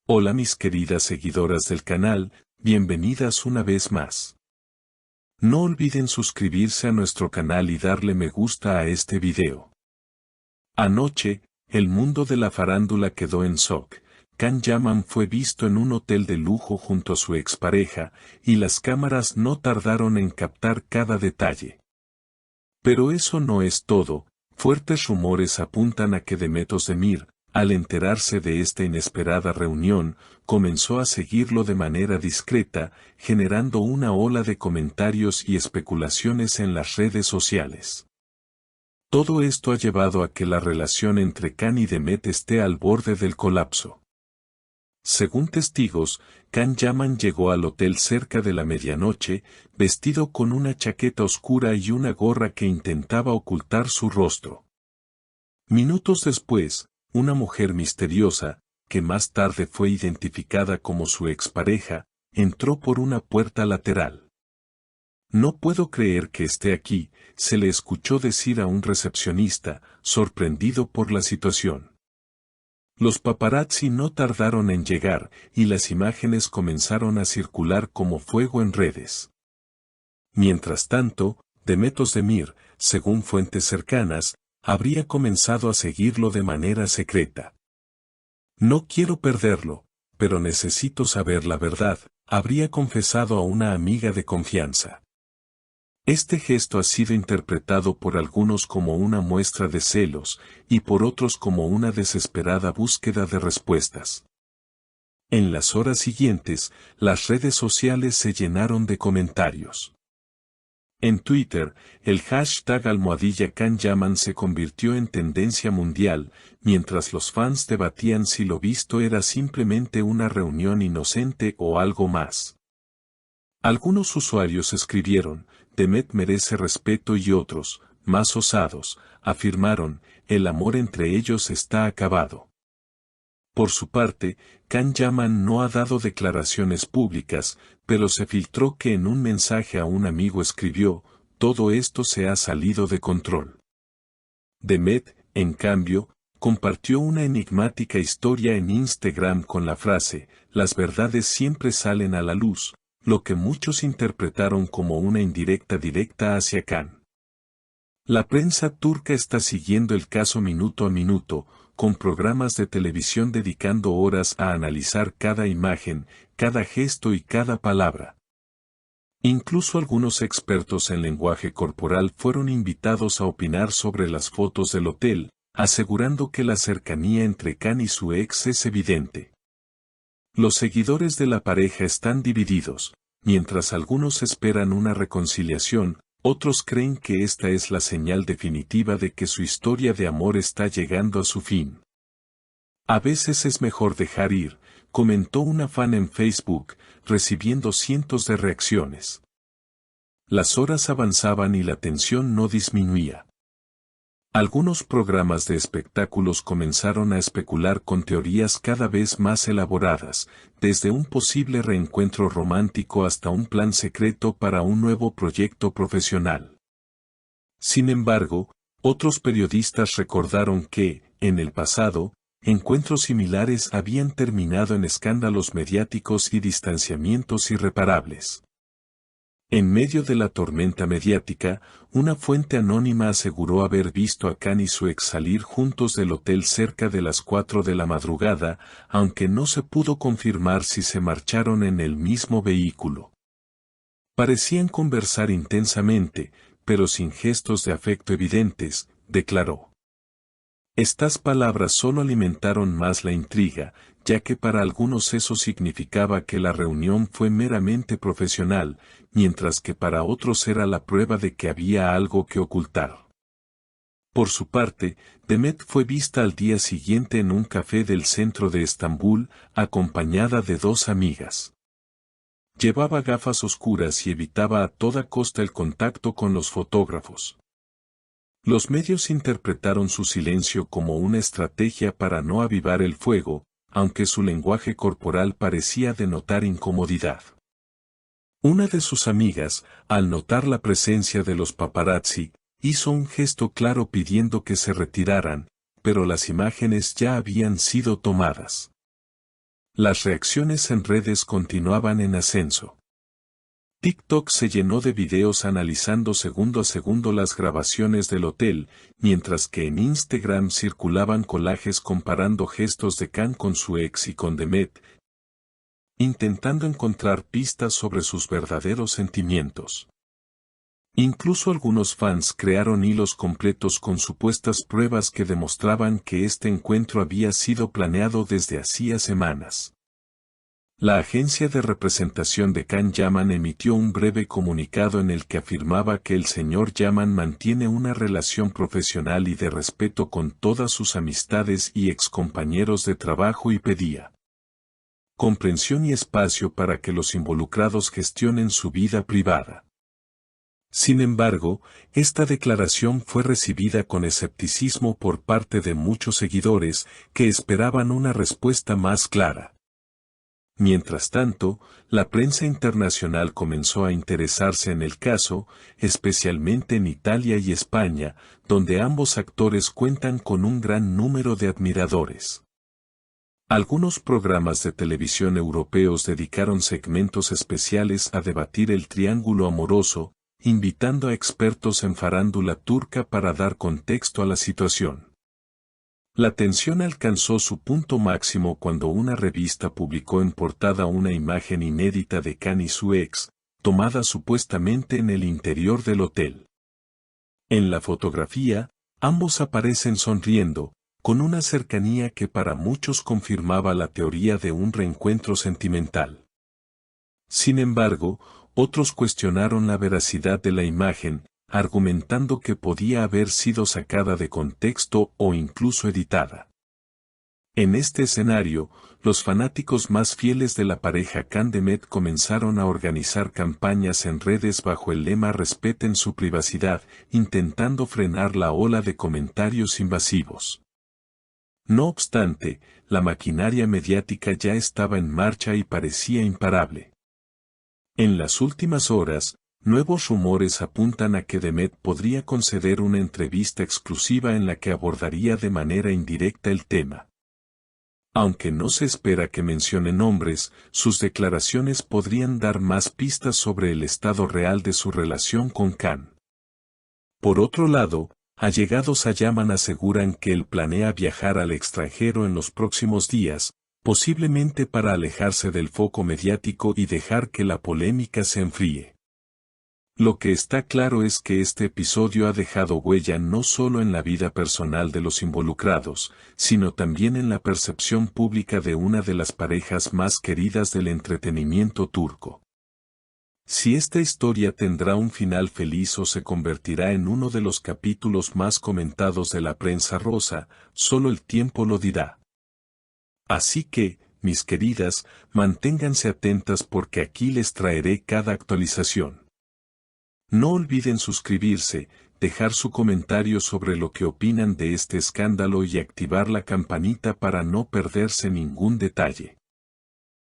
Hola mis queridas seguidoras del canal, bienvenidas una vez más. No olviden suscribirse a nuestro canal y darle me gusta a este video. Anoche, el mundo de la farándula quedó en shock. Can Yaman fue visto en un hotel de lujo junto a su expareja, y las cámaras no tardaron en captar cada detalle. Pero eso no es todo, fuertes rumores apuntan a que Demet Özdemir, al enterarse de esta inesperada reunión, comenzó a seguirlo de manera discreta, generando una ola de comentarios y especulaciones en las redes sociales. Todo esto ha llevado a que la relación entre Can y Demet esté al borde del colapso. Según testigos, Can Yaman llegó al hotel cerca de la medianoche, vestido con una chaqueta oscura y una gorra que intentaba ocultar su rostro. Minutos después, una mujer misteriosa, que más tarde fue identificada como su expareja, entró por una puerta lateral. «No puedo creer que esté aquí», se le escuchó decir a un recepcionista, sorprendido por la situación. Los paparazzi no tardaron en llegar, y las imágenes comenzaron a circular como fuego en redes. Mientras tanto, Demet Özdemir, según fuentes cercanas, habría comenzado a seguirlo de manera secreta. «No quiero perderlo, pero necesito saber la verdad», habría confesado a una amiga de confianza. Este gesto ha sido interpretado por algunos como una muestra de celos, y por otros como una desesperada búsqueda de respuestas. En las horas siguientes, las redes sociales se llenaron de comentarios. En Twitter, el hashtag #Can Yaman se convirtió en tendencia mundial, mientras los fans debatían si lo visto era simplemente una reunión inocente o algo más. Algunos usuarios escribieron, «Demet merece respeto», y otros, más osados, afirmaron, «el amor entre ellos está acabado». Por su parte, Can Yaman no ha dado declaraciones públicas, pero se filtró que en un mensaje a un amigo escribió, «todo esto se ha salido de control». Demet, en cambio, compartió una enigmática historia en Instagram con la frase, «las verdades siempre salen a la luz», lo que muchos interpretaron como una indirecta directa hacia Can. La prensa turca está siguiendo el caso minuto a minuto, con programas de televisión dedicando horas a analizar cada imagen, cada gesto y cada palabra. Incluso algunos expertos en lenguaje corporal fueron invitados a opinar sobre las fotos del hotel, asegurando que la cercanía entre Can y su ex es evidente. Los seguidores de la pareja están divididos, mientras algunos esperan una reconciliación, otros creen que esta es la señal definitiva de que su historia de amor está llegando a su fin. «A veces es mejor dejar ir», comentó una fan en Facebook, recibiendo cientos de reacciones. Las horas avanzaban y la tensión no disminuía. Algunos programas de espectáculos comenzaron a especular con teorías cada vez más elaboradas, desde un posible reencuentro romántico hasta un plan secreto para un nuevo proyecto profesional. Sin embargo, otros periodistas recordaron que, en el pasado, encuentros similares habían terminado en escándalos mediáticos y distanciamientos irreparables. En medio de la tormenta mediática, una fuente anónima aseguró haber visto a Can y su ex salir juntos del hotel cerca de las 4 de la madrugada, aunque no se pudo confirmar si se marcharon en el mismo vehículo. Parecían conversar intensamente, pero sin gestos de afecto evidentes, declaró. Estas palabras solo alimentaron más la intriga, ya que para algunos eso significaba que la reunión fue meramente profesional, mientras que para otros era la prueba de que había algo que ocultar. Por su parte, Demet fue vista al día siguiente en un café del centro de Estambul, acompañada de 2 amigas. Llevaba gafas oscuras y evitaba a toda costa el contacto con los fotógrafos. Los medios interpretaron su silencio como una estrategia para no avivar el fuego, aunque su lenguaje corporal parecía denotar incomodidad. Una de sus amigas, al notar la presencia de los paparazzi, hizo un gesto claro pidiendo que se retiraran, pero las imágenes ya habían sido tomadas. Las reacciones en redes continuaban en ascenso. TikTok se llenó de videos analizando segundo a segundo las grabaciones del hotel, mientras que en Instagram circulaban collages comparando gestos de Khan con su ex y con Demet, intentando encontrar pistas sobre sus verdaderos sentimientos. Incluso algunos fans crearon hilos completos con supuestas pruebas que demostraban que este encuentro había sido planeado desde hacía semanas. La agencia de representación de Khan Yaman emitió un breve comunicado en el que afirmaba que el señor Yaman mantiene una relación profesional y de respeto con todas sus amistades y excompañeros de trabajo y pedía comprensión y espacio para que los involucrados gestionen su vida privada. Sin embargo, esta declaración fue recibida con escepticismo por parte de muchos seguidores que esperaban una respuesta más clara. Mientras tanto, la prensa internacional comenzó a interesarse en el caso, especialmente en Italia y España, donde ambos actores cuentan con un gran número de admiradores. Algunos programas de televisión europeos dedicaron segmentos especiales a debatir el triángulo amoroso, invitando a expertos en farándula turca para dar contexto a la situación. La tensión alcanzó su punto máximo cuando una revista publicó en portada una imagen inédita de Khan y su ex, tomada supuestamente en el interior del hotel. En la fotografía, ambos aparecen sonriendo, con una cercanía que para muchos confirmaba la teoría de un reencuentro sentimental. Sin embargo, otros cuestionaron la veracidad de la imagen, argumentando que podía haber sido sacada de contexto o incluso editada. En este escenario, los fanáticos más fieles de la pareja Khan-Demet comenzaron a organizar campañas en redes bajo el lema "Respeten su privacidad", intentando frenar la ola de comentarios invasivos. No obstante, la maquinaria mediática ya estaba en marcha y parecía imparable. En las últimas horas, nuevos rumores apuntan a que Demet podría conceder una entrevista exclusiva en la que abordaría de manera indirecta el tema. Aunque no se espera que mencione nombres, sus declaraciones podrían dar más pistas sobre el estado real de su relación con Khan. Por otro lado, allegados a Yaman aseguran que él planea viajar al extranjero en los próximos días, posiblemente para alejarse del foco mediático y dejar que la polémica se enfríe. Lo que está claro es que este episodio ha dejado huella no solo en la vida personal de los involucrados, sino también en la percepción pública de una de las parejas más queridas del entretenimiento turco. Si esta historia tendrá un final feliz o se convertirá en uno de los capítulos más comentados de la prensa rosa, solo el tiempo lo dirá. Así que, mis queridas, manténganse atentas porque aquí les traeré cada actualización. No olviden suscribirse, dejar su comentario sobre lo que opinan de este escándalo y activar la campanita para no perderse ningún detalle.